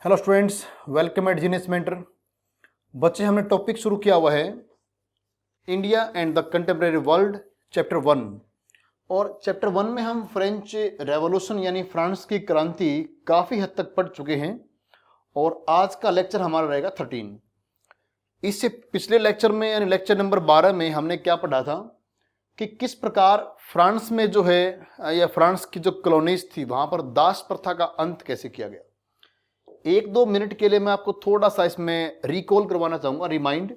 Hello students, welcome eight genius mentor. बच्चे, हमने topic शुरू किया हुआ है India and the contemporary world, chapter 1। और चैप्टर 1 में हम फ्रेंच रेवोल्यूशन यानी फ्रांस की क्रांति काफ़ी हद तक पढ़ चुके हैं और आज का लेक्चर हमारा रहेगा 13। इससे पिछले लेक्चर में यानी लेक्चर नंबर 12 में हमने क्या पढ़ा था कि किस प्रकार फ्रांस में जो है या फ्रांस की जो कॉलोनीज थी वहाँ पर दास प्रथा का अंत कैसे किया गया। 1-2 मिनट के लिए मैं आपको थोड़ा सा इसमें रिकॉल करवाना चाहूंगा, रिमाइंड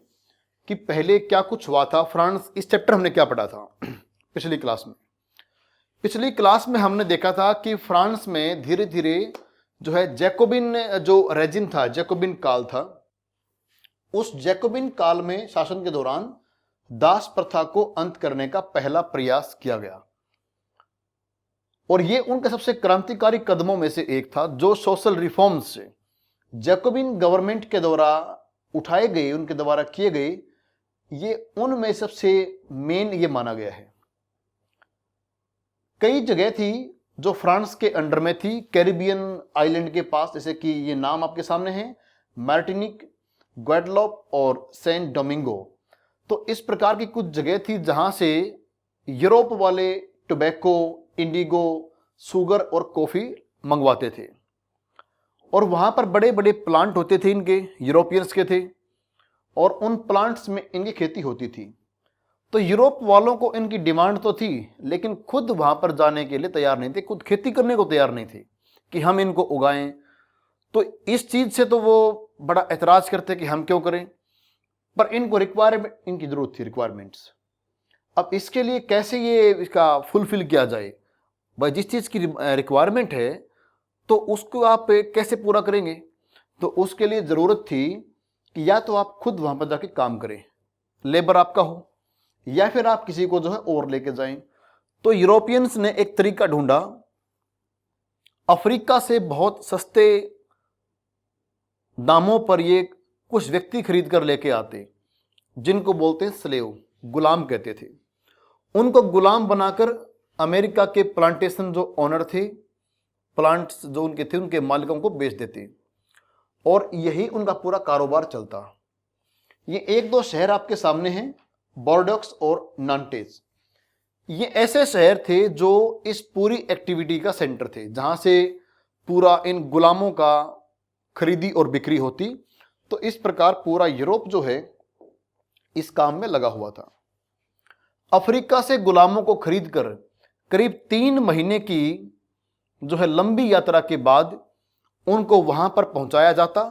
कि पहले क्या कुछ हुआ था। फ्रांस, इस चैप्टर हमने क्या पढ़ा था पिछली क्लास में। पिछली क्लास में हमने देखा था कि फ्रांस में धीरे धीरे जो है जैकोबिन जो रेजिम था, जैकोबिन काल था, उस जैकोबिन काल में शासन के दौरान दास प्रथा को अंत करने का पहला प्रयास किया गया और ये उनके सबसे क्रांतिकारी कदमों में से एक था जो सोशल रिफॉर्म्स से जैकोबिन गवर्नमेंट के द्वारा उठाए गए, उनके द्वारा किए गए, ये उनमें सबसे मेन ये माना गया है। कई जगह थी जो फ्रांस के अंडर में थी, कैरिबियन आइलैंड के पास, जैसे कि ये नाम आपके सामने है, मार्टिनिक, ग्वाडेलूप और सेंट डोमिंगो। तो इस प्रकार की कुछ जगह थी जहां से यूरोप वाले टोबैको, इंडिगो, शुगर और कॉफी मंगवाते थे और वहां पर बड़े बड़े प्लांट होते थे इनके, यूरोपियंस के थे, और उन प्लांट्स में इनकी खेती होती थी। तो यूरोप वालों को इनकी डिमांड तो थी लेकिन खुद वहां पर जाने के लिए तैयार नहीं थे, खुद खेती करने को तैयार नहीं थे कि हम इनको उगाएं। तो इस चीज से तो वो बड़ा एतराज करते कि हम क्यों करें, पर इनको रिक्वायरमेंट, इनकी जरूरत थी, रिक्वायरमेंट्स। अब इसके लिए कैसे ये इसका फुलफिल किया जाए, भाई जिस चीज की रिक्वायरमेंट है तो उसको आप कैसे पूरा करेंगे। तो उसके लिए जरूरत थी कि या तो आप खुद वहां पर जाके काम करें, लेबर आपका हो, या फिर आप किसी को जो है और लेके जाएं। तो यूरोपियंस ने एक तरीका ढूंढा। अफ्रीका से बहुत सस्ते दामों पर ये कुछ व्यक्ति खरीद कर लेके आते, जिनको बोलते हैं स्लेव, गुलाम कहते थे। उनको गुलाम बनाकर अमेरिका के प्लांटेशन जो ओनर थे, प्लांट्स जो उनके थे, उनके मालिकों को बेच देते और यही उनका पूरा कारोबार चलता। ये 1-2 शहर आपके सामने हैं, बोर्डोक्स और नांटेज। ये ऐसे शहर थे जो इस पूरी एक्टिविटी का सेंटर थे, जहां से पूरा इन गुलामों का खरीदी और बिक्री होती। तो इस प्रकार पूरा यूरोप जो है इस काम में लगा हुआ था। अफ्रीका से गुलामों को खरीदकर करीब 3 महीने की जो है लंबी यात्रा के बाद उनको वहां पर पहुंचाया जाता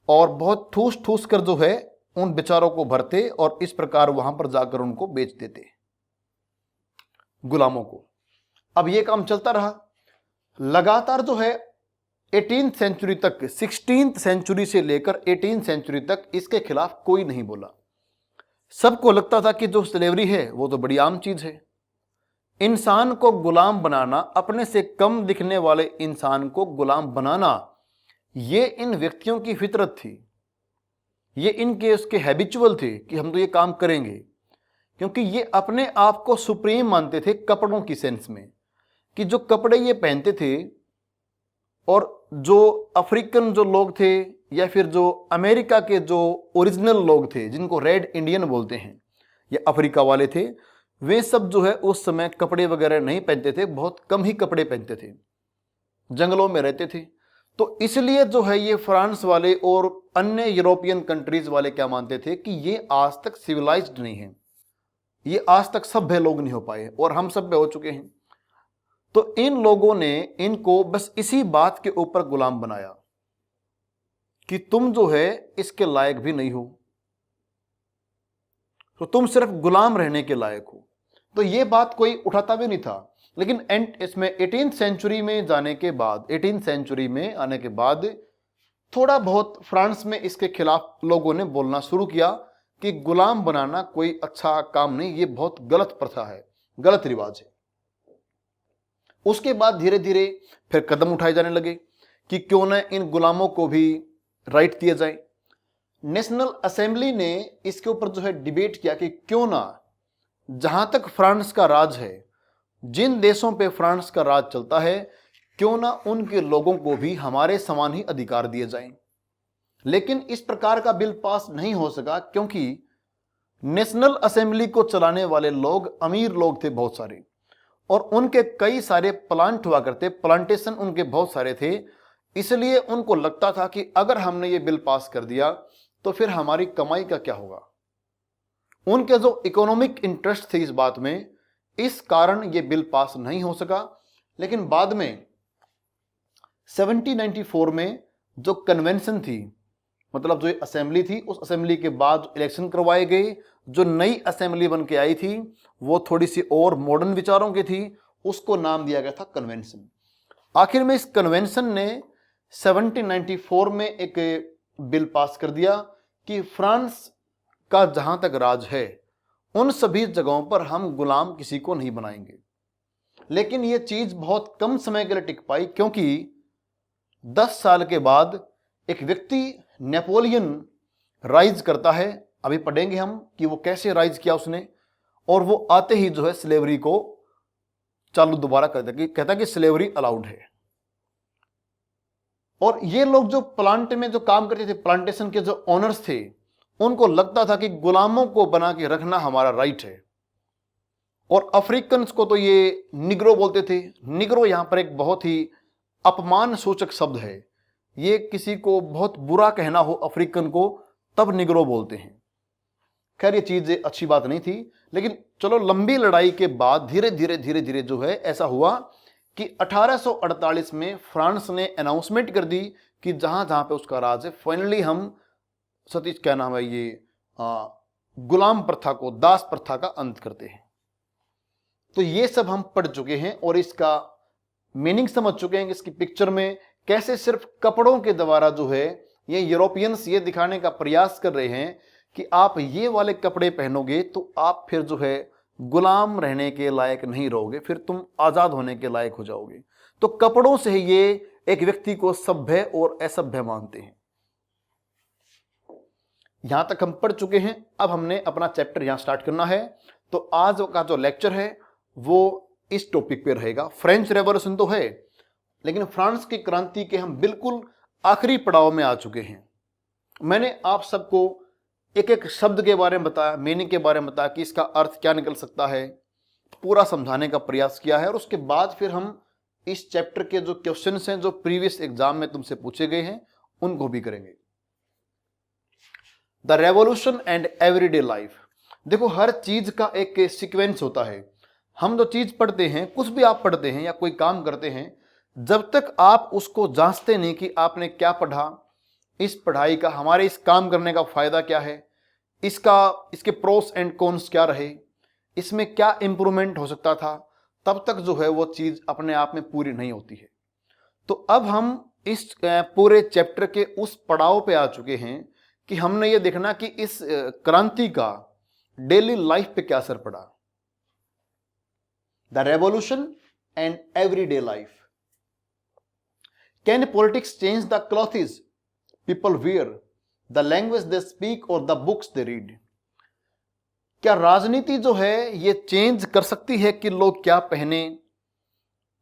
और बहुत ठूस ठूस कर जो है उन बेचारों को भरते और इस प्रकार वहां पर जाकर उनको बेच देते गुलामों को। अब ये काम चलता रहा लगातार जो है 18th सेंचुरी तक, 16th सेंचुरी से लेकर 18th सेंचुरी तक इसके खिलाफ कोई नहीं बोला। सबको लगता था कि जो स्लेवरी है वो तो बड़ी आम चीज है। इंसान को गुलाम बनाना, अपने से कम दिखने वाले इंसान को गुलाम बनाना, ये इन व्यक्तियों की फितरत थी, ये इनके उसके हैबिचुअल थे कि हम तो ये काम करेंगे, क्योंकि ये अपने आप को सुप्रीम मानते थे कपड़ों की सेंस में, कि जो कपड़े ये पहनते थे और जो अफ्रीकन जो लोग थे या फिर जो अमेरिका के जो ओरिजिनल लोग थे जिनको रेड इंडियन बोलते हैं, ये अफ्रीका वाले थे, वे सब जो है उस समय कपड़े वगैरह नहीं पहनते थे, बहुत कम ही कपड़े पहनते थे, जंगलों में रहते थे। तो इसलिए जो है ये फ्रांस वाले और अन्य यूरोपियन कंट्रीज वाले क्या मानते थे कि ये आज तक सिविलाइज्ड नहीं है, ये आज तक सभ्य लोग नहीं हो पाए और हम सभ्य हो चुके हैं। तो इन लोगों ने इनको बस इसी बात के ऊपर गुलाम बनाया कि तुम जो है इसके लायक भी नहीं हो, तो तुम सिर्फ गुलाम रहने के लायक हो। तो ये बात कोई उठाता भी नहीं था। लेकिन इसमें 18th सेंचुरी में जाने के बाद, 18th सेंचुरी में आने के बाद थोड़ा बहुत फ्रांस में इसके खिलाफ लोगों ने बोलना शुरू किया कि गुलाम बनाना कोई अच्छा काम नहीं, ये बहुत गलत प्रथा है, गलत रिवाज है। उसके बाद धीरे धीरे फिर कदम उठाए जाने लगे कि क्यों ना इन गुलामों को भी राइट दिया जाए। नेशनल असेंबली ने इसके ऊपर जो है डिबेट किया कि क्यों ना, जहां तक फ्रांस का राज है, जिन देशों पे फ्रांस का राज चलता है, क्यों ना उनके लोगों को भी हमारे समान ही अधिकार दिए जाएं। लेकिन इस प्रकार का बिल पास नहीं हो सका क्योंकि नेशनल असेंबली को चलाने वाले लोग अमीर लोग थे बहुत सारे, और उनके कई सारे प्लांट हुआ करते, प्लांटेशन उनके बहुत सारे थे। इसलिए उनको लगता था कि अगर हमने ये बिल पास कर दिया तो फिर हमारी कमाई का क्या होगा। उनके जो इकोनॉमिक इंटरेस्ट थे इस बात में, इस कारण ये बिल पास नहीं हो सका। लेकिन बाद में 1794 में जो कन्वेंशन थी, मतलब जो असेंबली थी, उस असेंबली के बाद इलेक्शन करवाए गए। जो नई असेंबली बन के आई थी वो थोड़ी सी और मॉडर्न विचारों की थी, उसको नाम दिया गया था कन्वेंशन। आखिर में इस कन्वेंशन ने 1794 में एक बिल पास कर दिया कि फ्रांस का जहां तक राज है उन सभी जगहों पर हम गुलाम किसी को नहीं बनाएंगे। लेकिन यह चीज बहुत कम समय के लिए टिक पाई, क्योंकि 10 साल के बाद एक व्यक्ति नेपोलियन राइज करता है। अभी पढ़ेंगे हम कि वो कैसे राइज किया उसने, और वो आते ही जो है स्लेवरी को चालू दोबारा कर देता, कहता कि स्लेवरी अलाउड है। और ये लोग जो प्लांट में जो काम करते थे, प्लांटेशन के जो ओनर्स थे, उनको लगता था कि गुलामों को बना के रखना हमारा राइट है। और अफ्रीकन्स को तो ये निग्रो बोलते थे। निग्रो यहां पर एक बहुत ही अपमान सूचक शब्द है। ये किसी को बहुत बुरा कहना हो अफ्रीकन को तब निग्रो बोलते हैं। खैर ये चीज अच्छी बात नहीं थी, लेकिन चलो लंबी लड़ाई के बाद धीरे धीरे जो है ऐसा हुआ कि 1848 में फ्रांस ने अनाउंसमेंट कर दी कि जहां जहां पे उसका राज है, फाइनली हम सतीश क्या नाम है ये गुलाम प्रथा को, दास प्रथा का अंत करते हैं। तो ये सब हम पढ़ चुके हैं और इसका मीनिंग समझ चुके हैं कि इसकी पिक्चर में कैसे सिर्फ कपड़ों के द्वारा जो है ये यूरोपियंस ये दिखाने का प्रयास कर रहे हैं कि आप ये वाले कपड़े पहनोगे तो आप फिर जो है गुलाम रहने के लायक नहीं रहोगे, फिर तुम आजाद होने के लायक हो जाओगे। तो कपड़ों से ही ये एक व्यक्ति को सभ्य और असभ्य मानते हैं। यहां तक हम पढ़ चुके हैं। अब हमने अपना चैप्टर यहां स्टार्ट करना है। तो आज का जो लेक्चर है वो इस टॉपिक पे रहेगा। फ्रेंच रेवोल्यूशन तो है, लेकिन फ्रांस की क्रांति के हम बिल्कुल आखिरी पड़ाव में आ चुके हैं। मैंने आप सबको एक एक शब्द के बारे में बताया, मीनिंग के बारे में बताया कि इसका अर्थ क्या निकल सकता है, पूरा समझाने का प्रयास किया है। और उसके बाद फिर हम इस चैप्टर के जो क्वेश्चंस हैं जो प्रीवियस एग्जाम में तुमसे पूछे गए हैं उनको भी करेंगे। The revolution and everyday life. देखो हर चीज का एक सीक्वेंस होता है। हम जो चीज पढ़ते हैं, कुछ भी आप पढ़ते हैं या कोई काम करते हैं, जब तक आप उसको जांचते नहीं कि आपने क्या पढ़ा, इस पढ़ाई का हमारे इस काम करने का फायदा क्या है, इसके प्रोस एंड कॉन्स क्या रहे, इसमें क्या इंप्रूवमेंट हो सकता था, तब तक जो है वो चीज अपने आप में पूरी नहीं होती है। तो अब हम इस पूरे चैप्टर के उस पड़ाव पे आ चुके हैं कि हमने ये देखना कि इस क्रांति का डेली लाइफ पे क्या असर पड़ा। The revolution and everyday life. Can politics change the clothes people wear, the language they speak और द बुक्स दे रीड। क्या राजनीति जो है ये चेंज कर सकती है कि लोग क्या पहने,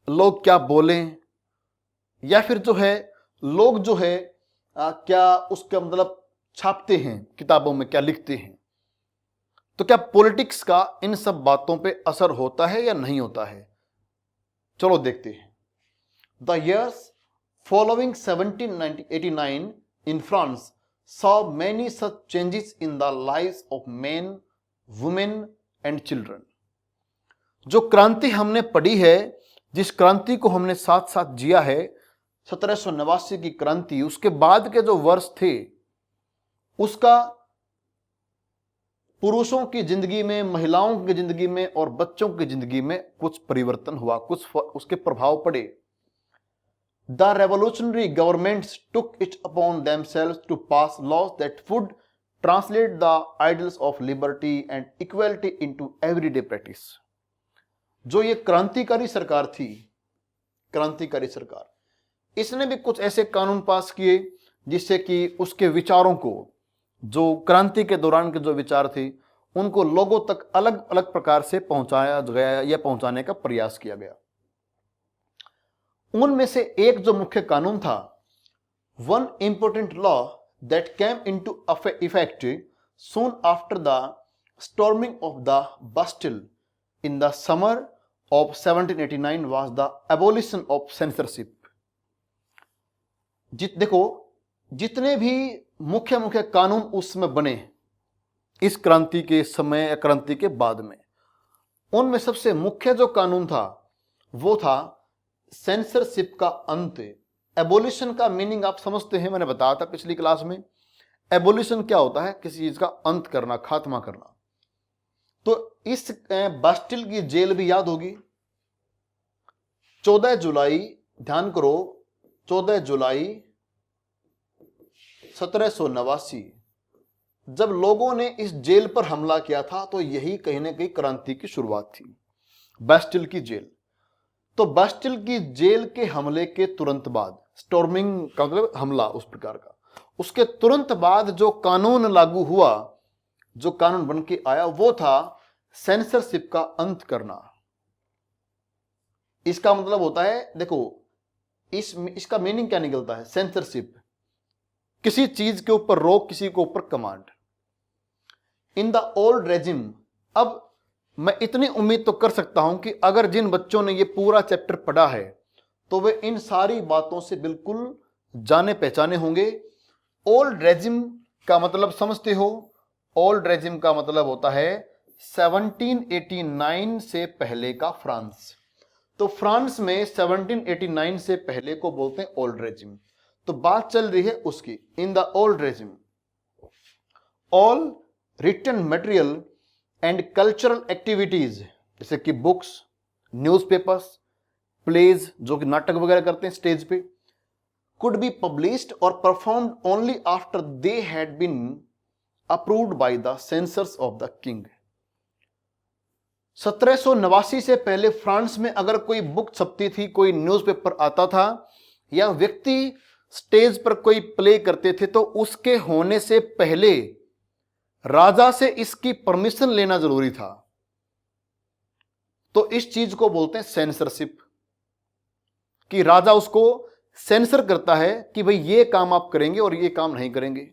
लोग क्या बोलें, या फिर जो है लोग जो है क्या उसका मतलब छापते हैं किताबों में, क्या लिखते हैं। तो क्या पॉलिटिक्स का इन सब बातों पे असर होता है या नहीं होता है, चलो देखते हैं। The years following 1789 in France saw many such changes in the lives of men, women and children। जो क्रांति हमने पढ़ी है, जिस क्रांति को हमने साथ साथ जिया है, 1789 की क्रांति, उसके बाद के जो वर्ष थे उसका पुरुषों की जिंदगी में, महिलाओं की जिंदगी में और बच्चों की जिंदगी में कुछ परिवर्तन हुआ, कुछ उसके प्रभाव पड़े। The revolutionary governments took it upon themselves to pass laws that would translate the ideals of liberty and equality into everyday practice। जो ये क्रांतिकारी सरकार थी, क्रांतिकारी सरकार, इसने भी कुछ ऐसे कानून पास किए जिससे कि उसके विचारों को, जो क्रांति के दौरान के जो विचार थे, उनको लोगों तक अलग अलग प्रकार से पहुंचाया गया या पहुंचाने का प्रयास किया गया। उनमें से एक जो मुख्य कानून था, one important law that came into effect soon after the storming of the Bastille in the summer of 1789 was the abolition of censorship. देखो, जितने भी मुख्य मुख्य कानून उस समय बने इस क्रांति के समय या क्रांति के बाद में, उनमें सबसे मुख्य जो कानून था वो था सेंसरशिप का अंत। एबोलिशन का मीनिंग आप समझते हैं, मैंने बताया था पिछली क्लास में। एबोलिशन क्या होता है? किसी चीज का अंत करना, खात्मा करना। तो इस बास्टिल की जेल भी याद होगी। 14 जुलाई, ध्यान करो, 14 जुलाई 1789 जब लोगों ने इस जेल पर हमला किया था, तो यही कहीं ना कहीं क्रांति की शुरुआत थी, बास्टिल की जेल। तो बास्टिल की जेल के हमले के तुरंत बाद, स्टॉर्मिंग का मतलब हमला उस प्रकार का, उसके तुरंत बाद जो कानून लागू हुआ, जो कानून बन के आया, वो था सेंसरशिप का अंत करना। इसका मतलब होता है, देखो इसका मीनिंग क्या निकलता है? सेंसरशिप, किसी चीज के ऊपर रोक, किसी के ऊपर command. In the old regime, अब मैं इतनी उम्मीद तो कर सकता हूं कि अगर जिन बच्चों ने ये पूरा चैप्टर पढ़ा है तो वे इन सारी बातों से बिल्कुल जाने पहचाने होंगे। ओल्ड रेजिम का मतलब समझते हो? ओल्ड रेजिम का मतलब होता है 1789 से पहले का फ्रांस। तो फ्रांस में 1789 से पहले को बोलते हैं ओल्ड रेजिम। तो बात चल रही है उसकी। In the old regime all written material and cultural activities, जैसे कि बुक्स, न्यूज़पेपर्स, प्लेज, जो कि नाटक वगैरह करते हैं स्टेज पे, could be published or performed only after they had been approved by the censors of the king. 1789 से पहले फ्रांस में अगर कोई बुक छपती थी, कोई न्यूज़पेपर आता था, या व्यक्ति स्टेज पर कोई प्ले करते थे, तो उसके होने से पहले राजा से इसकी परमिशन लेना जरूरी था। तो इस चीज को बोलते हैं सेंसरशिप, कि राजा उसको सेंसर करता है कि भाई ये काम आप करेंगे और ये काम नहीं करेंगे।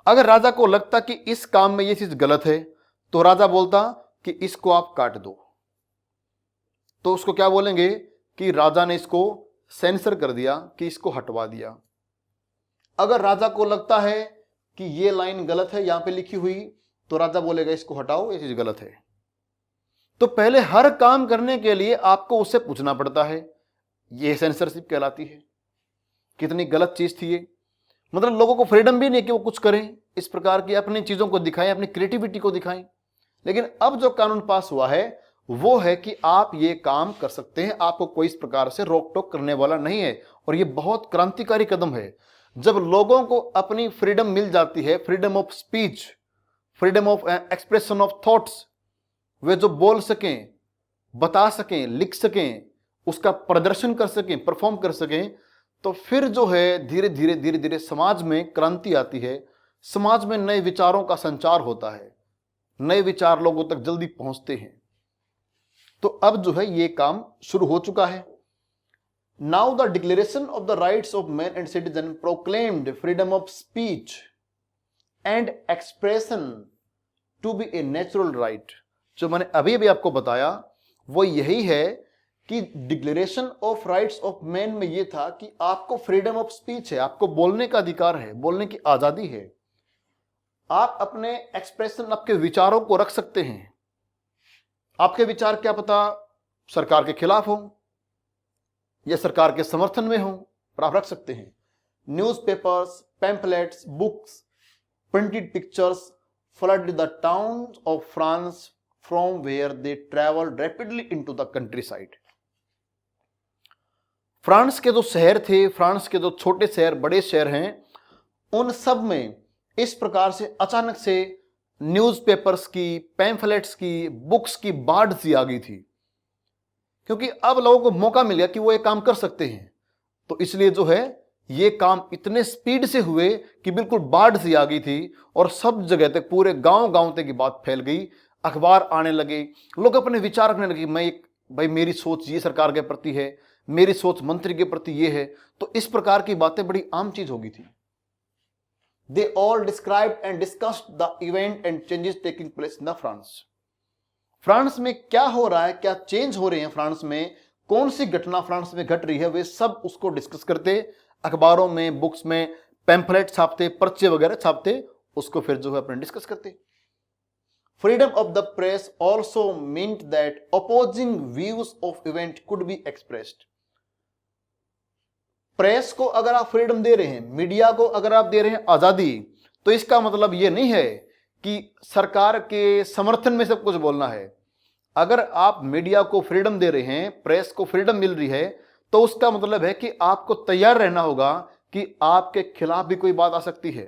अगर राजा को लगता कि इस काम में ये चीज गलत है, तो राजा बोलता कि इसको आप काट दो, तो उसको क्या बोलेंगे कि राजा ने इसको सेंसर कर दिया, कि इसको हटवा दिया। अगर राजा को लगता है कि ये लाइन गलत है यहां पे लिखी हुई, तो राजा बोलेगा इसको हटाओ, ये चीज गलत है। तो पहले हर काम करने के लिए आपको उससे पूछना पड़ता है। ये सेंसरशिप कहलाती है। कितनी गलत चीज थी ये। मतलब लोगों को फ्रीडम भी नहीं कि वो कुछ करें, इस प्रकार की अपनी चीजों को दिखाएं, अपनी क्रिएटिविटी को दिखाएं। लेकिन अब जो कानून पास हुआ है वो है कि आप ये काम कर सकते हैं, आपको कोई इस प्रकार से रोक टोक करने वाला नहीं है। और ये बहुत क्रांतिकारी कदम है। जब लोगों को अपनी फ्रीडम मिल जाती है, freedom of speech, freedom of expression of thoughts, वे जो बोल सकें, बता सकें, लिख सकें, उसका प्रदर्शन कर सकें, परफॉर्म कर सकें, तो फिर जो है धीरे धीरे समाज में क्रांति आती है। समाज में नए विचारों का संचार होता है, नए विचार लोगों तक जल्दी पहुंचते हैं। तो अब जो है ये काम शुरू हो चुका है। Now the declaration of the rights of man and citizen proclaimed freedom of speech and expression to be a natural right. जो मैंने अभी भी आपको बताया वो यही है कि declaration of rights of man में यह था कि आपको फ्रीडम ऑफ स्पीच है, आपको बोलने का अधिकार है, बोलने की आजादी है। आप अपने एक्सप्रेशन, आपके विचारों को रख सकते हैं। आपके विचार क्या पता सरकार के खिलाफ हो या सरकार के समर्थन में हो, पर आप रख सकते हैं। Newspapers, pamphlets, books, printed pictures flood the towns of France from where they travelled rapidly into the countryside. France के जो शहर थे, फ्रांस के जो छोटे शहर, बड़े शहर हैं, उन सब में इस प्रकार से अचानक से न्यूज़पेपर्स की, पैम्फलेट्स की, बुक्स की बाढ़ सी आ गई थी। क्योंकि अब लोगों को मौका मिल गया कि वो ये काम कर सकते हैं। तो इसलिए जो है ये काम इतने स्पीड से हुए कि बिल्कुल बाढ़ सी आ गई थी और सब जगह तक, पूरे गांव तक की बात फैल गई। अखबार आने लगे, लोग अपने विचार रखने लगे। भाई मेरी सोच ये सरकार के प्रति है, मेरी सोच मंत्री के प्रति ये है। तो इस प्रकार की बातें बड़ी आम चीज होगी थी। They all described and discussed the event and changes taking place in the France. France में क्या हो रहा है, क्या चेंज हो रहे हैं फ्रांस में, कौन सी घटना फ्रांस में घट रही है, वे सब उसको डिस्कस करते, अखबारों में, बुक्स में पैम्फलेट छापते, पर्चे वगैरह छापते, उसको फिर जो है अपने डिस्कस करते। Freedom of the press also meant that opposing views of event could be expressed. Press को अगर आप फ्रीडम दे रहे हैं, मीडिया को अगर आप दे रहे हैं आजादी, तो इसका मतलब यह नहीं है कि सरकार के समर्थन में सब कुछ बोलना है। अगर आप मीडिया को फ्रीडम दे रहे हैं, प्रेस को फ्रीडम मिल रही है, तो उसका मतलब है कि आपको तैयार रहना होगा कि आपके खिलाफ भी कोई बात आ सकती है।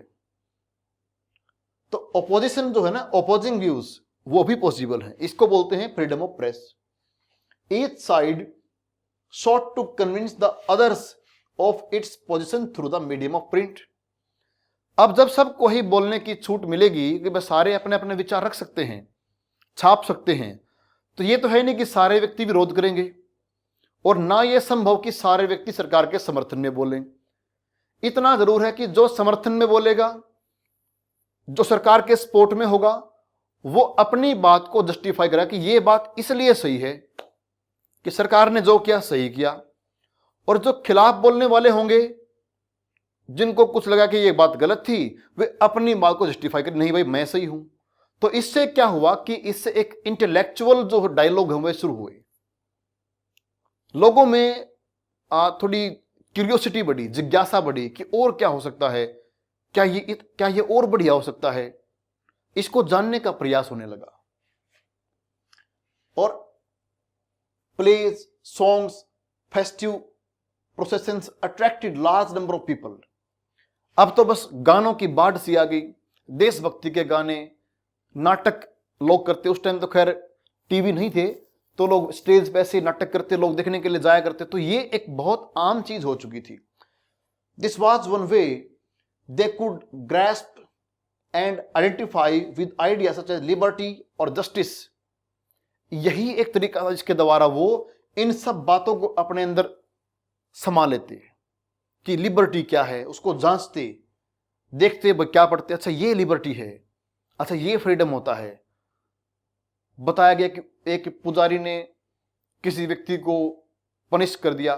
तो ऑपोजिशन जो है ना, ऑपोजिंग व्यूज, वो भी पॉसिबल है। इसको बोलते हैं freedom of press. Each side sought to convince the others of its position through the medium of print। अब जब सबको ही बोलने की छूट मिलेगी कि बस सारे अपने अपने विचार रख सकते हैं, छाप सकते हैं, तो ये तो है नहीं कि सारे व्यक्ति विरोध करेंगे, और ना ये संभव कि सारे व्यक्ति सरकार के समर्थन में बोलें। इतना जरूर है कि जो समर्थन में बोलेगा, जो सरकार के सपोर्ट में होगा, वो अपनी बात को जस्टिफाई करा कि ये बात इसलिए सही है कि सरकार ने जो किया सही किया। और जो खिलाफ बोलने वाले होंगे, जिनको कुछ लगा कि ये बात गलत थी, वे अपनी बात को जस्टिफाई कर, नहीं भाई मैं सही हूं। तो इससे क्या हुआ कि इससे एक इंटेलेक्चुअल जो डायलॉग है वह शुरू हुए। लोगों में थोड़ी क्यूरियोसिटी बढ़ी, जिज्ञासा बढ़ी कि और क्या हो सकता है, क्या ये और बढ़िया हो सकता है, इसको जानने का प्रयास होने लगा। और plays, songs, festive processions attracted large number of people. अब तो बस गानों की बाढ़ सी आ गई, देशभक्ति के गाने, नाटक लोग करते। उस टाइम तो खैर टीवी नहीं थे, तो लोग स्टेज पे ऐसे नाटक करते, लोग देखने के लिए जाया करते। तो ये एक बहुत आम चीज हो चुकी थी। This was one way they could grasp and identify with idea such as liberty और जस्टिस। यही एक तरीका था जिसके द्वारा वो इन सब बातों को अपने अंदर समा लेते कि लिबर्टी क्या है, उसको जांचते, देखते, क्या पढ़ते, अच्छा ये लिबर्टी है, अच्छा ये फ्रीडम होता है। बताया गया कि एक पुजारी ने किसी व्यक्ति को पनिश कर दिया,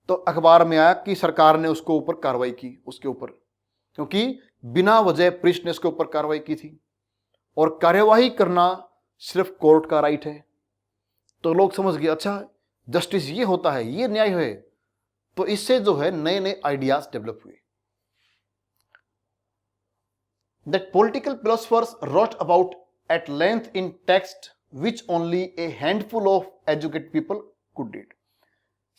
तो अखबार में आया कि सरकार ने उसको ऊपर कार्रवाई की, उसके ऊपर, क्योंकि बिना वजह प्रीस्ट ने उसके ऊपर कार्रवाई की थी, और कार्यवाही करना सिर्फ कोर्ट का राइट है। तो लोग समझ गए, अच्छा जस्टिस ये होता है, ये न्याय है। तो इससे जो है नए नए आइडियाज डेवलप हुए। That political philosophers wrote about at length in text which only a handful of educated people could read.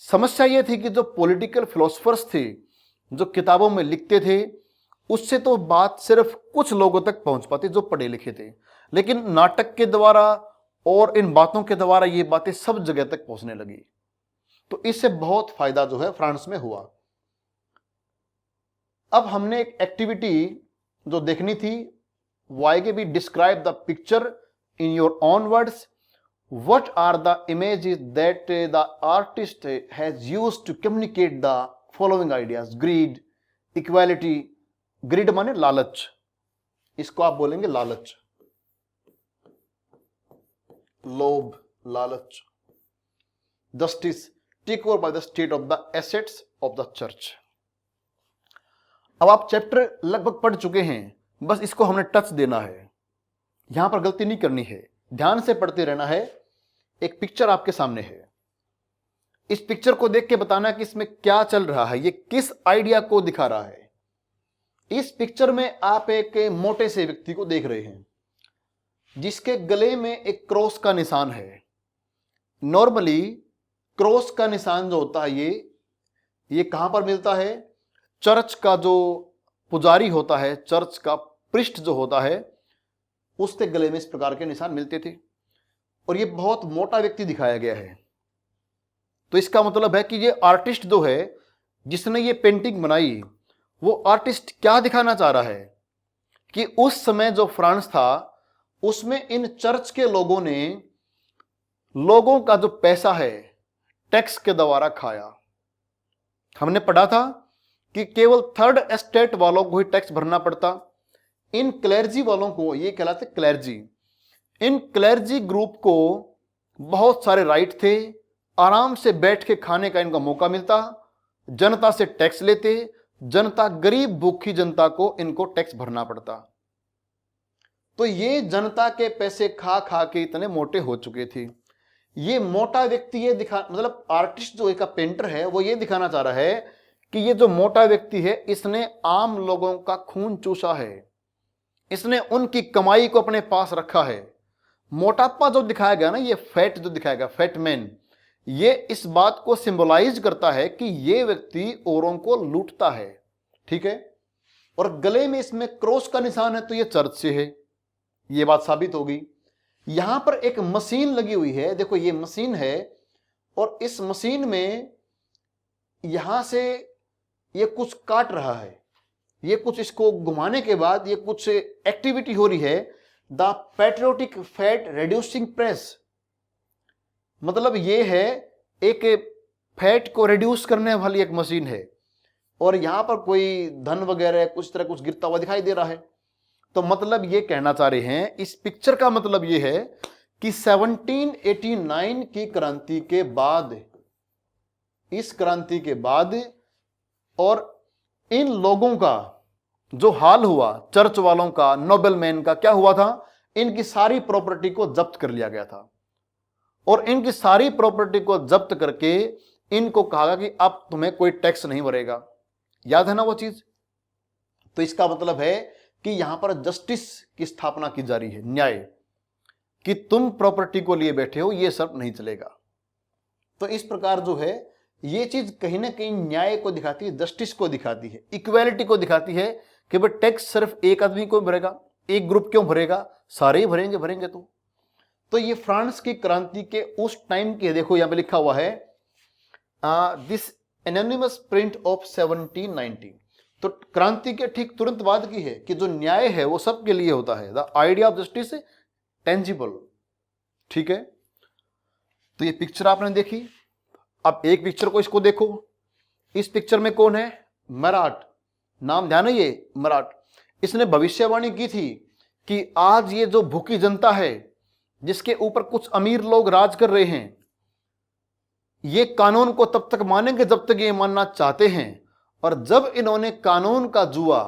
समस्या यह थी कि जो पॉलिटिकल फिलोसफर्स थे, जो किताबों में लिखते थे, उससे तो बात सिर्फ कुछ लोगों तक पहुंच पाती जो पढ़े लिखे थे, लेकिन नाटक के द्वारा और इन बातों के द्वारा ये बातें सब जगह तक पहुंचने लगी। तो इससे बहुत फायदा जो है फ्रांस में हुआ। अब हमने एक एक्टिविटी जो देखनी थी, वाई के B describe the picture in your own words. What are the images that the artist has used to communicate the following ideas. Greed, equality, greed माने लालच, इसको आप बोलेंगे लालच, लोभ, लालच। Justice, take over by the state of the assets of the church. अब आप चैप्टर लगभग पढ़ चुके हैं, बस इसको हमने टच देना है, यहां पर गलती नहीं करनी है, ध्यान से पढ़ते रहना है। एक पिक्चर आपके सामने है, इस पिक्चर को देख के बताना कि इसमें क्या चल रहा है, ये किस आइडिया को दिखा रहा है। इस पिक्चर में आप एक मोटे से व्यक्ति को देख रहे हैं जिसके गले में एक क्रॉस का निशान है। नॉर्मली क्रॉस का निशान जो होता है ये कहां पर मिलता है? चर्च का जो पुजारी होता है, चर्च का प्रिस्ट जो होता है, उसके गले में इस प्रकार के निशान मिलते थे। और ये बहुत मोटा व्यक्ति दिखाया गया है। तो इसका मतलब है कि ये आर्टिस्ट जो है, जिसने ये पेंटिंग बनाई, वो आर्टिस्ट क्या दिखाना चाह रहा है कि उस समय जो फ्रांस था, उसमें इन चर्च के लोगों ने लोगों का जो पैसा है, टैक्स के द्वारा खाया। हमने पढ़ा था कि केवल थर्ड एस्टेट वालों को ही टैक्स भरना पड़ता। इन क्लर्जी वालों को, ये कहलाते क्लर्जी, इन क्लर्जी ग्रुप को बहुत सारे राइट थे, आराम से बैठ के खाने का इनका मौका मिलता, जनता से टैक्स लेते, जनता गरीब भूखी जनता को इनको टैक्स भरना पड़ता। तो ये जनता के पैसे खा खा के इतने मोटे हो चुके थे। ये मोटा व्यक्ति ये दिखा, मतलब आर्टिस्ट जो एक पेंटर है वो ये दिखाना चाह रहा है कि ये जो मोटा व्यक्ति है इसने आम लोगों का खून चूसा है, इसने उनकी कमाई को अपने पास रखा है। मोटापा जो दिखाया गया ना, ये फैट जो दिखाया गया, फैट मैन, ये इस बात को सिंबलाइज करता है कि ये व्यक्ति औरों को लूटता है, ठीक है। और गले में इसमें क्रॉस का निशान है तो ये चर्च से है, ये बात साबित होगी। यहां पर एक मशीन लगी हुई है, देखो ये मशीन है, और इस मशीन में यहां से ये कुछ काट रहा है, ये कुछ इसको घुमाने के बाद ये कुछ एक्टिविटी हो रही है, the patriotic fat reducing press. मतलब ये है एक फैट को रिड्यूस करने वाली एक मशीन है, और यहां पर कोई धन वगैरह कुछ तरह कुछ गिरता हुआ दिखाई दे रहा है। तो मतलब ये कहना चाह रहे हैं, इस पिक्चर का मतलब ये है कि 1789 की क्रांति के बाद, इस क्रांति के बाद, और इन लोगों का जो हाल हुआ, चर्च वालों का, नोबेलमैन का, क्या हुआ था, इनकी सारी प्रॉपर्टी को जब्त कर लिया गया था, और इनकी सारी प्रॉपर्टी को जब्त करके इनको कहा गया कि अब तुम्हें कोई टैक्स नहीं भरेगा। याद है ना वो चीज। तो इसका मतलब है कि यहां पर जस्टिस की स्थापना की जा रही है, न्याय, कि तुम प्रॉपर्टी को लिए बैठे हो, ये सब नहीं चलेगा। तो इस प्रकार जो है ये चीज कहीं ना कहीं न्याय को दिखाती है, जस्टिस को दिखाती है, इक्वालिटी को दिखाती है कि भाई टैक्स सिर्फ एक आदमी को भरेगा, एक ग्रुप क्यों भरेगा, सारे ही भरेंगे तो ये फ्रांस की क्रांति के उस टाइम के, देखो यहां पे लिखा हुआ है दिस एनोनिमस प्रिंट ऑफ 1790। तो क्रांति के ठीक तुरंत बाद की है कि जो न्याय है वो सबके लिए होता है, the idea of justice tangible, ठीक है। तो ये पिक्चर आपने देखी। अब एक पिक्चर को, इसको देखो, इस पिक्चर में कौन है, मराठ, नाम ध्यान है ये मराठ। इसने भविष्यवाणी की थी कि आज ये जो भूखी जनता है जिसके ऊपर कुछ अमीर लोग राज कर रहे हैं, ये कानून को तब तक मानेंगे जब तक ये मानना चाहते हैं, और जब इन्होंने कानून का जुआ,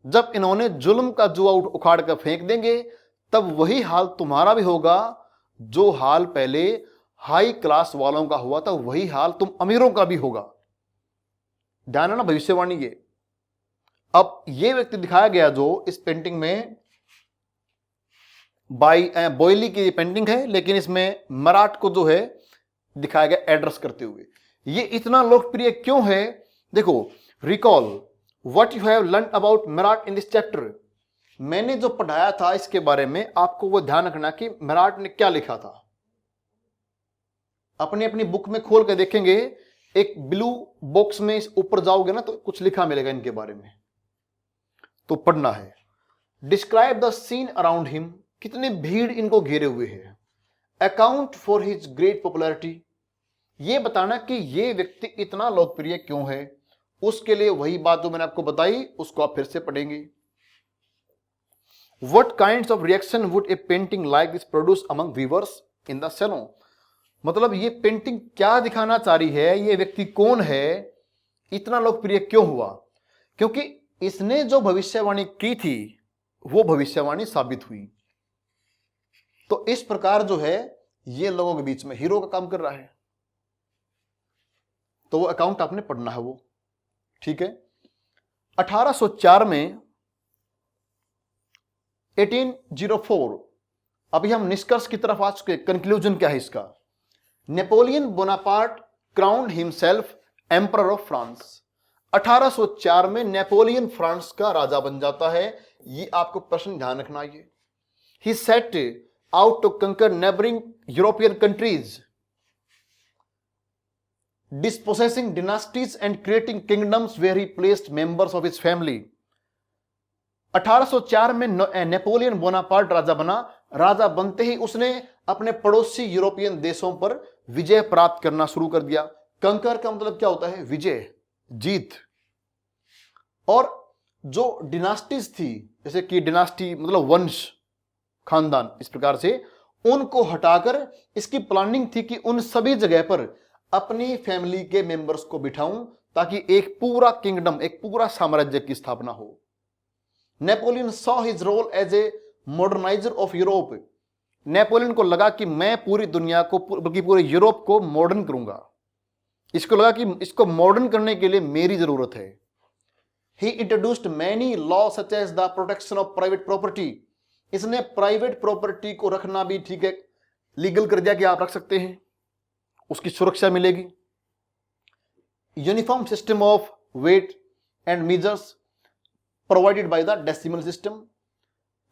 जब इन्होंने जुल्म का जुआ उखाड़ कर फेंक देंगे, तब वही हाल तुम्हारा भी होगा जो हाल पहले हाई क्लास वालों का हुआ था, वही हाल तुम अमीरों का भी होगा। ध्यान है ना भविष्यवाणी ये। अब ये व्यक्ति दिखाया गया जो इस पेंटिंग में बॉयली की पेंटिंग है, लेकिन इसमें मराठ को जो है दिखाया गया एड्रेस करते हुए। ये इतना लोकप्रिय क्यों है, देखो, recall what you have learn about Maratha in this chapter. मैंने जो पढ़ाया था इसके बारे में आपको वो ध्यान रखना कि मराठ ने क्या लिखा था। अपनी अपनी बुक में खोल के देखेंगे, एक ब्लू बॉक्स में इस ऊपर जाओगे ना तो कुछ लिखा मिलेगा इनके बारे में, तो पढ़ना है। Describe the scene around him, कितनी भीड़ इनको घेरे हुए है। Account for his great popularity, ये बताना कि ये व्यक्ति इतना लोकप्रिय क्यों है। उसके लिए वही बात जो मैंने आपको बताई उसको आप फिर से पढ़ेंगे। What kinds of reaction would a painting like this produce among viewers in the salon. मतलब ये पेंटिंग क्या दिखाना चाह रही है, ये व्यक्ति कौन है, इतना लोकप्रिय क्यों हुआ, क्योंकि इसने जो भविष्यवाणी की थी वो भविष्यवाणी साबित हुई। तो इस प्रकार जो है ये लोगों के बीच में हीरो का काम कर रहा है। तो वो अकाउंट आपने पढ़ना है वो, ठीक है। 1804 में 1804, अभी हम निष्कर्ष की तरफ आ चुके। कंक्लूजन क्या है इसका, Napoleon Bonaparte crowned himself emperor of France. 1804 में नेपोलियन फ्रांस का राजा बन जाता है। ये आपको प्रश्न ध्यान रखना है। ही सेट आउट टू कंकर neighbouring European countries, dispossessing dynasties and creating kingdoms where he placed members of his family। 1804 में नेपोलियन बोनापार्ट राजा बना, राजा बनते ही उसने अपने पड़ोसी यूरोपियन देशों पर विजय प्राप्त करना शुरू कर दिया। कंकर का मतलब क्या होता है? विजय, जीत। और जो डिनास्टीज थी, जैसे कि डिनास्टी मतलब वंश, खानदान, इस प्रकार से उनको हटाकर इसकी प्लानिंग थी कि उन सभी जगह पर अपनी फैमिली के मेंबर्स को बिठाऊं ताकि एक पूरा किंगडम, एक पूरा साम्राज्य की स्थापना हो। Napoleon saw his role as a moderniser of Europe. Napoleon को लगा कि मैं पूरी दुनिया को, बल्कि पूरे यूरोप को मॉडर्न करूंगा। इसको लगा कि इसको मॉडर्न करने के लिए मेरी जरूरत है। He introduced many law such as the protection of private property. इसने प्राइवेट प्रॉपर्टी को रखना भी ठीक है, लीगल कर दिया कि आप रख सकते हैं, उसकी सुरक्षा मिलेगी। Uniform system of weight and measures provided by the decimal system.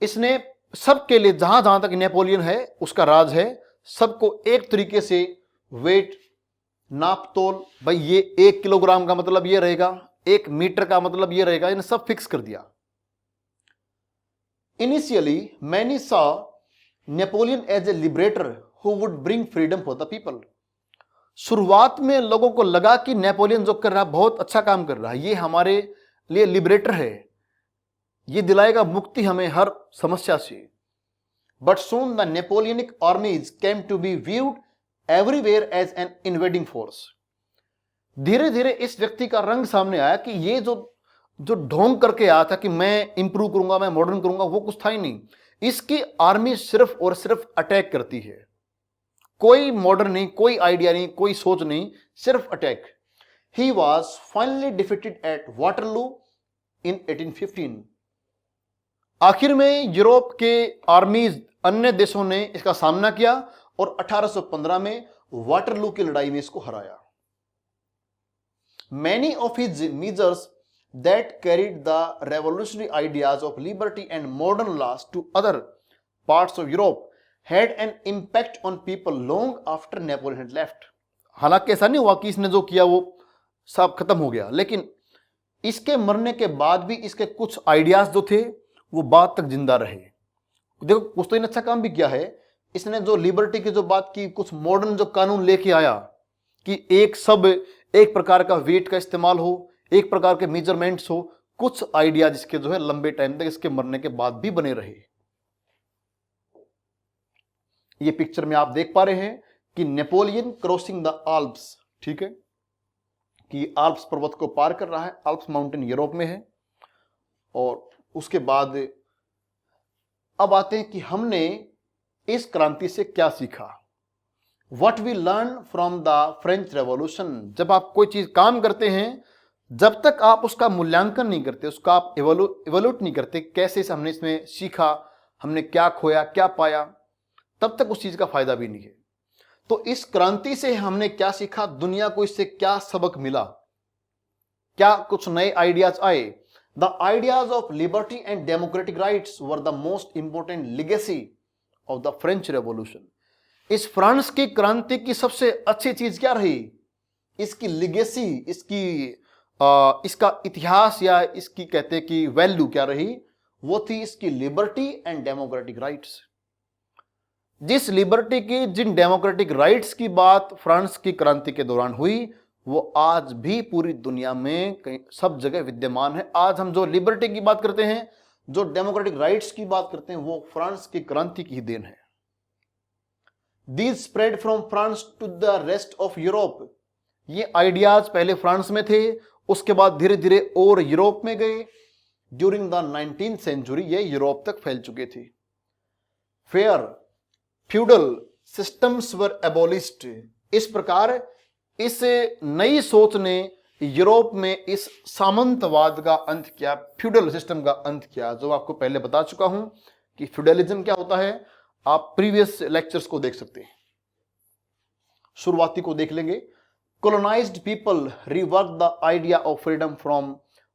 इसने सबके लिए, जहां जहां तक नेपोलियन है उसका राज है, सबको एक तरीके से वेट, नाप तोल, भाई ये 1 किलोग्राम का मतलब ये रहेगा, 1 मीटर का मतलब ये रहेगा, इन्हें सब फिक्स कर दिया। Initially many saw Napoleon as a liberator who would bring freedom for the people. शुरुआत में लोगों को लगा कि नेपोलियन जो कर रहा है बहुत अच्छा काम कर रहा है, ये हमारे लिए लिबरेटर है, ये दिलाएगा मुक्ति हमें हर समस्या से। But soon the Napoleonic armies came to be viewed everywhere as an invading force. धीरे धीरे इस व्यक्ति का रंग सामने आया कि ये जो ढोंग करके आया था कि मैं इंप्रूव करूंगा, मैं मॉडर्न करूंगा, वो कुछ था ही नहीं। इसकी आर्मी सिर्फ और सिर्फ अटैक करती है, कोई मॉडर्न नहीं, कोई आइडिया नहीं, कोई सोच नहीं, सिर्फ attack. He was finally defeated at Waterloo in 1815। आखिर में यूरोप के आर्मीज, अन्य देशों ने इसका सामना किया और 1815 में वाटरलू की लड़ाई में इसको हराया। Many of his measures that carried the revolutionary ideas of liberty and modern laws to other parts of Europe had an impact on people long after Napoleon had left। हालांकि ऐसा नहीं हुआ कि इसने जो किया वो सब खत्म हो गया, लेकिन इसके मरने के बाद भी इसके कुछ आइडियाज जो थे वो बाद तक जिंदा रहे। देखो कुछ तो इन्हें अच्छा काम भी किया है, इसने जो लिबर्टी की जो बात की, कुछ मॉडर्न जो कानून लेके आया कि एक प्रकार का वेट का इस्तेमाल हो, एक प्रकार के मेजरमेंट्स हो, कुछ आइडियाज इसके जो है लंबे टाइम तक इसके मरने के बाद भी बने रहे। ये पिक्चर में आप देख पा रहे हैं कि नेपोलियन क्रॉसिंग द आल्प्स, ठीक है, कि आल्प्स पर्वत को पार कर रहा है। आल्प्स माउंटेन यूरोप में है। और उसके बाद अब आते हैं कि हमने इस क्रांति से क्या सीखा। What we learn from the French Revolution. जब आप कोई चीज काम करते हैं, जब तक आप उसका मूल्यांकन नहीं करते, उसका आप इवोल्यूट नहीं करते, कैसे हमने इसमें सीखा, हमने क्या खोया, क्या पाया, तब तक उस चीज का फायदा भी नहीं है। तो इस क्रांति से हमने क्या सीखा, दुनिया को इससे क्या सबक मिला, क्या कुछ नए आइडियाज आए। The ideas of liberty and democratic rights were the most important legacy of the French revolution. इस फ्रांस की क्रांति की सबसे अच्छी चीज क्या रही, इसकी लेगेसी, इसका इतिहास, या इसकी कहते कि वैल्यू क्या रही, वो थी इसकी लिबर्टी एंड डेमोक्रेटिक राइट्स। जिस लिबर्टी की, जिन डेमोक्रेटिक राइट्स की बात फ्रांस की क्रांति के दौरान हुई, वो आज भी पूरी दुनिया में कहीं सब जगह विद्यमान है। आज हम जो लिबर्टी की बात करते हैं, जो डेमोक्रेटिक राइट्स की बात करते हैं, वो फ्रांस की क्रांति की देन है। These spread from France to the rest of Europe। ये आइडियाज पहले फ्रांस में थे, उसके बाद धीरे धीरे और यूरोप में गए। ड्यूरिंग द 19th सेंचुरी ये यूरोप तक फैल चुके थे। फेयर फ्यूडल सिस्टम्स वर एबोलिश्ड। इस प्रकार इस नई सोच ने यूरोप में इस सामंतवाद का अंत किया, फ्यूडल सिस्टम का अंत किया, जो आपको पहले बता चुका हूं कि फ्यूडलिज्म क्या होता है। आप प्रीवियस लेक्चर्स को देख सकते हैं, शुरुआती को देख लेंगे। colonized people reworked the idea of freedom from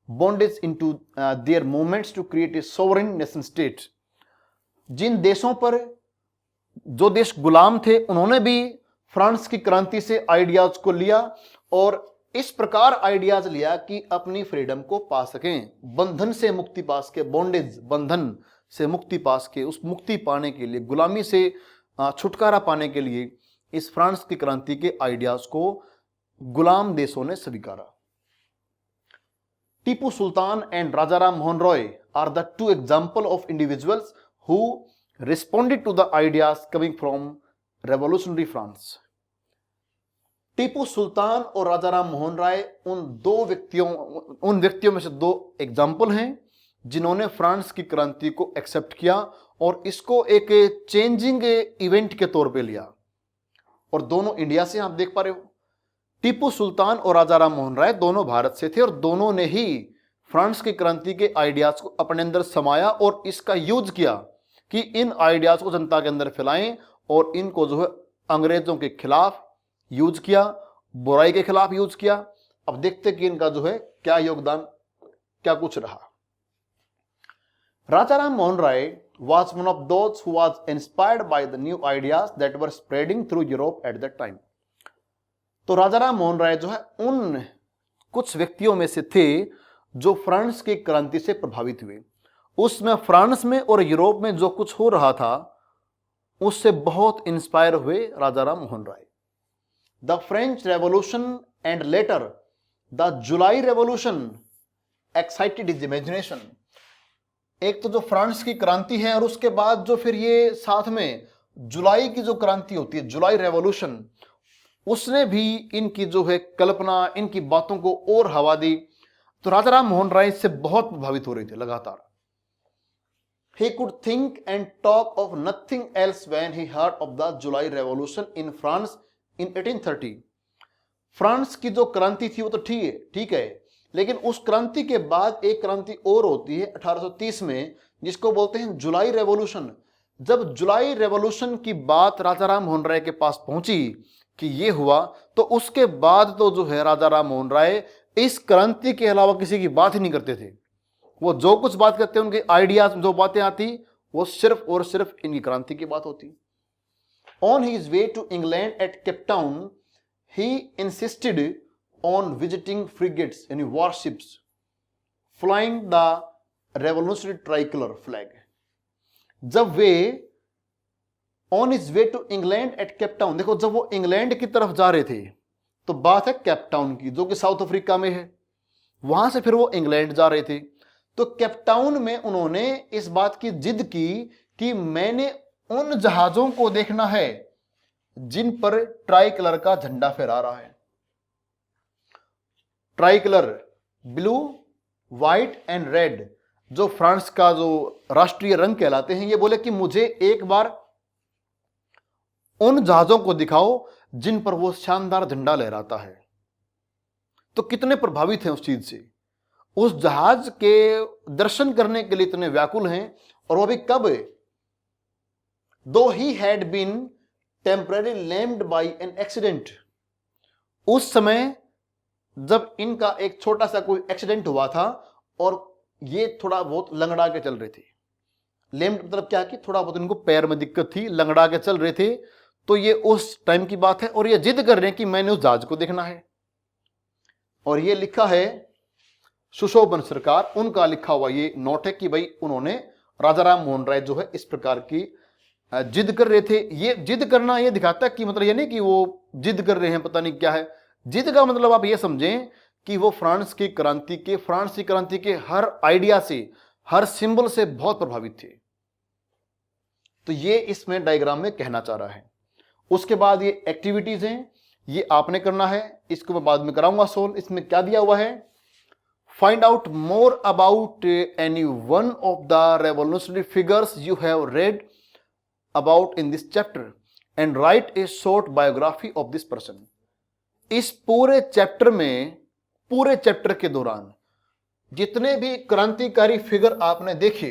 bondage into their movements to create a sovereign nation state। जिन देशों पर, जो देश गुलाम थे, उन्होंने भी फ्रांस की क्रांति से आइडियाज को लिया और इस प्रकार आइडियाज लिया कि अपनी फ्रीडम को पा सकें, बंधन से मुक्ति पा सके। बॉन्डेज, बंधन से मुक्ति पास के, उस मुक्ति पाने के लिए, गुलामी से छुटकारा पाने के लिए इस फ्रांस की क्रांति के आइडियाज को गुलाम देशों ने स्वीकारा। Tipu Sultan and Raja Ram Mohan Roy are the two example of individuals who responded to the ideas coming from revolutionary France. Tipu Sultan और राजा राम मोहन राय उन व्यक्तियों में से दो एग्जाम्पल हैं जिन्होंने फ्रांस की क्रांति को एक्सेप्ट किया और इसको एक चेंजिंग इवेंट के तौर पे लिया, और दोनों इंडिया से आप देख पा रहे हो। टीपू सुल्तान और राजा राम मोहन राय दोनों भारत से थे और दोनों ने ही फ्रांस की क्रांति के आइडियाज को अपने अंदर समाया और इसका यूज किया कि इन आइडियाज को जनता के अंदर फैलाएं और इनको जो है अंग्रेजों के खिलाफ यूज किया, बुराई के खिलाफ यूज किया। अब देखते कि इनका जो है क्या योगदान, क्या कुछ रहा। राजा राम मोहन राय was one of those who was inspired by the new ideas that were spreading through Europe at that time। तो राजा राम मोहन राय जो है उन कुछ व्यक्तियों में से थे जो फ्रांस की क्रांति से प्रभावित हुए। उसमें फ्रांस में और यूरोप में जो कुछ हो रहा था उससे बहुत इंस्पायर हुए Raja Ram Mohan Roy. The French revolution and later the July revolution excited his imagination. एक तो जो फ्रांस की क्रांति है और उसके बाद जो फिर ये साथ में जुलाई की जो क्रांति होती है, जुलाई रेवोल्यूशन, उसने भी इनकी जो है कल्पना, इनकी बातों को और हवा दी। तो राजा राम मोहन राय इससे बहुत प्रभावित हो रहे थे लगातार। He could think and talk of nothing else when he heard of the July Revolution in France in 1830। France की जो क्रांति थी वो तो ठीक है, लेकिन उस क्रांति के बाद एक क्रांति और होती है 1830 में, जिसको बोलते हैं जुलाई रेवोल्यूशन। जब जुलाई रेवोल्यूशन की बात राजा राम मोहन राय के पास पहुंची कि ये हुआ, तो उसके बाद तो जो है राजा राम मोहन राय इस क्रांति के अलावा किसी की बात ही नहीं करते थे। वो जो कुछ बात करते हैं, उनके आइडियाज जो बातें आती वो सिर्फ और सिर्फ इनकी क्रांति की बात होती। On his way to England at Cape Town he insisted on visiting frigates यानी warships flying the revolutionary tricolour flag. जब वे on his way to England at Cape Town, देखो जब वो इंग्लैंड की तरफ जा रहे थे तो बात है केप टाउन की, जो कि साउथ अफ्रीका में है। वहां से फिर वो इंग्लैंड जा रहे थे, तो केप टाउन में उन्होंने इस बात की जिद की कि मैंने उन जहाजों को देखना है जिन पर ट्राई कलर का झंडा फहरा रहा है। Try colour, blue, white and red, जो फ्रांस का जो राष्ट्रीय रंग कहलाते हैं। ये बोले कि मुझे एक बार उन जहाजों को दिखाओ जिन पर वो शानदार झंडा लहराता है। तो कितने प्रभावित हैं उस चीज से, उस जहाज के दर्शन करने के लिए इतने व्याकुल हैं। और वो भी कब, though he had been temporary lamed by an accident, उस समय जब इनका एक छोटा सा कोई एक्सीडेंट हुआ था और ये थोड़ा बहुत लंगड़ा के चल रहे थे। लेम्ड मतलब क्या कि थोड़ा बहुत इनको पैर में दिक्कत थी, लंगड़ा के चल रहे थे। तो ये उस टाइम की बात है और ये जिद कर रहे हैं कि मैंने उस जहाज को देखना है। और ये लिखा है सुशोभन सरकार, उनका लिखा हुआ ये नोट है कि भाई उन्होंने, राजा राम मोहन राय जो है इस प्रकार की जिद कर रहे थे। ये जिद करना ये दिखाता है कि मतलब ये नहीं कि वो जिद कर रहे हैं पता नहीं क्या है। जिद का मतलब आप ये समझें कि वो फ्रांसीसी क्रांति के हर आइडिया से, हर सिंबल से बहुत प्रभावित थे। तो ये इसमें डायग्राम में कहना चाह रहा है। उसके बाद ये एक्टिविटीज हैं, ये आपने करना है, इसको मैं बाद में कराऊंगा सोल्व। इसमें क्या दिया हुआ है, find out more about any one of the revolutionary figures you have read about in this chapter and write A short biography of this person. इस पूरे चैप्टर में, पूरे चैप्टर के दौरान जितने भी क्रांतिकारी फिगर आपने देखे,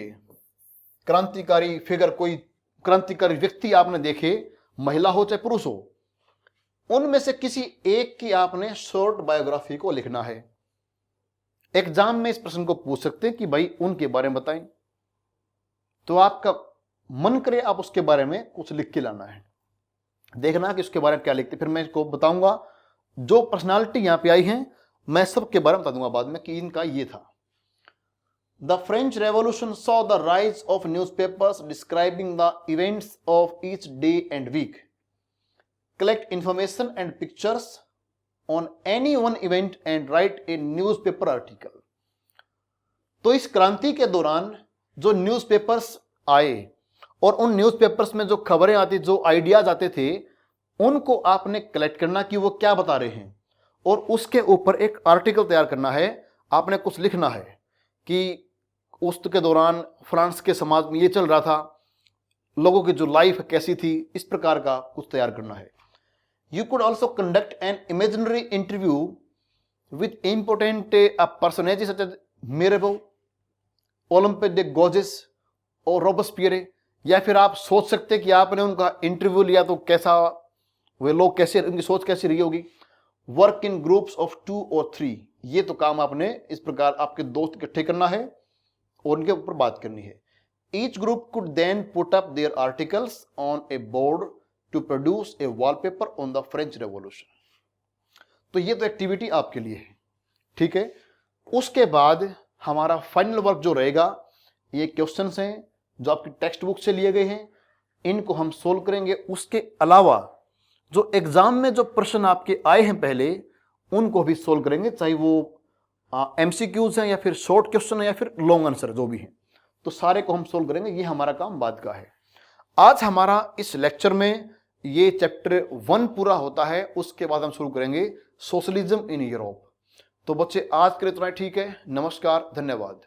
क्रांतिकारी फिगर, कोई क्रांतिकारी व्यक्ति आपने देखे, महिला हो चाहे पुरुष हो, उनमें से किसी एक की आपने शॉर्ट बायोग्राफी को लिखना है। एग्जाम में इस प्रश्न को पूछ सकते हैं कि भाई उनके बारे में बताएं। तो आपका मन करे आप उसके बारे में कुछ लिख के लाना है, देखना कि उसके बारे में क्या लिखते। फिर मैं इसको बताऊंगा, जो पर्सनालिटी यहां पे आई हैं मैं सबके बारे में बता दूंगा बाद में कि इनका ये था। The French Revolution saw the rise of newspapers describing the events of each day and week, collect information and pictures on any one event and write a newspaper article. तो इस क्रांति के दौरान जो न्यूज़पेपर्स आए और उन न्यूज़पेपर्स में जो खबरें आती, जो आइडियाज आते थे, उनको आपने कलेक्ट करना कि वो क्या बता रहे हैं और उसके ऊपर एक आर्टिकल तैयार करना है। आपने कुछ लिखना है कि उस के दौरान फ्रांस के समाज में ये चल रहा था, लोगों की जो लाइफ कैसी थी, इस प्रकार का कुछ तैयार करना है। You could also conduct an imaginary interview with important personages such as Mirabeau, Olympic de Gouges और रोबस्पियरे। या फिर आप सोच सकते कि आपने उनका इंटरव्यू लिया तो कैसा, वे लोग कैसे, उनकी सोच कैसी रही होगी। वर्क इन ग्रुप्स ऑफ 2 और 3, ये तो काम आपने इस प्रकार आपके दोस्त इकट्ठे करना है और उनके ऊपर बात करनी है। Each group could then put up their articles on a board to produce a wallpaper on the French Revolution. तो ये तो एक्टिविटी आपके लिए है, ठीक है। उसके बाद हमारा फाइनल वर्क जो रहेगा, ये क्वेश्चंस हैं जो आपकी टेक्स्ट बुक से लिए गए हैं, इनको हम सोल्व करेंगे। उसके अलावा जो एग्जाम में जो प्रश्न आपके आए हैं पहले, उनको भी सोल्व करेंगे, चाहे वो एमसीक्यूज हैं या फिर शॉर्ट क्वेश्चन है या फिर लॉन्ग आंसर जो भी हैं, तो सारे को हम सोल्व करेंगे। ये हमारा काम बाद का है। आज हमारा इस लेक्चर में ये चैप्टर 1 पूरा होता है। उसके बाद हम शुरू करेंगे सोशलिज्म इन यूरोप। तो बच्चे आज के लिए इतना ठीक है। नमस्कार, धन्यवाद।